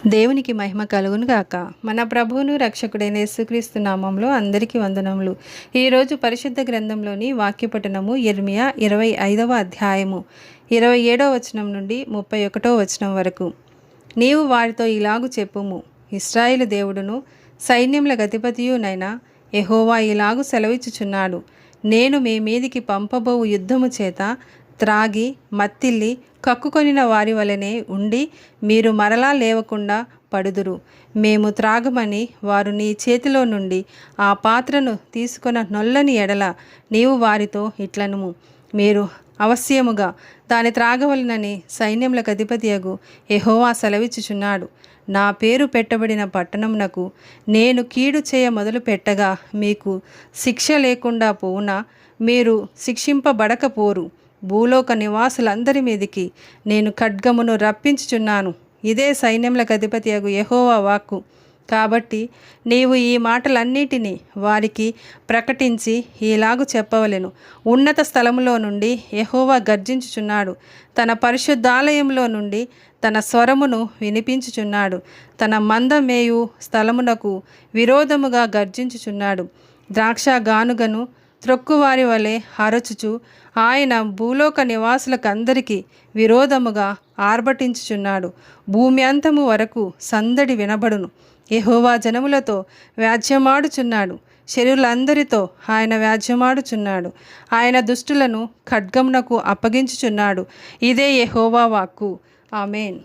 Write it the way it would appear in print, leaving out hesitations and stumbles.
దేవునికి మహిమ కలుగును గాక. మన ప్రభువును రక్షకుడైన యేసుక్రీస్తు నామంలో అందరికీ వందనములు. ఈరోజు పరిశుద్ధ గ్రంథంలోని వాక్యపఠనము యెర్మీయా 25వ అధ్యాయము 27వ వచనం నుండి 31వ వచనం వరకు. నీవు వారితో ఇలాగు చెప్పుము, ఇశ్రాయేలు దేవుడును సైన్యముల గతిపతియునైన యెహోవా ఇలాగు సెలవిచ్చుచున్నాడు. నేను మీ మీదికి పంపబోవు యుద్ధము చేత త్రాగి మత్తిల్లి కక్కుకొనిన వారి వలనే ఉండి మీరు మరలా లేవకుండా పడుదురు. మేము త్రాగమని వారు నీ చేతిలో నుండి ఆ పాత్రను తీసుకొన నొల్లని ఎడల నీవు వారితో ఇట్లనుము, మీరు అవశ్యముగా దాని త్రాగవలనని సైన్యములకు అధిపతియగు యెహోవా సెలవిచ్చుచున్నాడు. నా పేరు పెట్టబడిన పట్టణమునకు నేను కీడు చేయ మొదలు పెట్టగా మీకు శిక్ష లేకుండా పోవునా, మీరు శిక్షింపబడకపోరు. భూలోక నివాసులందరి మీదికి నేను ఖడ్గమును రప్పించుచున్నాను. ఇదే సైన్యములకు అధిపతియగు యెహోవా వాక్కు. కాబట్టి నీవు ఈ మాటలన్నిటినీ వారికి ప్రకటించి ఇలాగు చెప్పవలెను. ఉన్నత స్థలములో నుండి యెహోవా గర్జించుచున్నాడు. తన పరిశుద్ధాలయంలో నుండి తన స్వరమును వినిపించుచున్నాడు. తన మందమేయు స్థలమునకు విరోధముగా గర్జించుచున్నాడు. ద్రాక్ష గానుగను త్రొక్కువారి వలె అరచుచు ఆయన భూలోక నివాసులకందరికీ విరోధముగా ఆర్భటించుచున్నాడు. భూమి అంతము వరకు సందడి వినబడును. యెహోవా జనములతో వ్యాజ్యమాడుచున్నాడు. శరీరులందరితో ఆయన వ్యాజ్యమాడుచున్నాడు. ఆయన దుష్టులను ఖడ్గమునకు అప్పగించుచున్నాడు. ఇదే యెహోవా వాక్కు. ఆమేన్.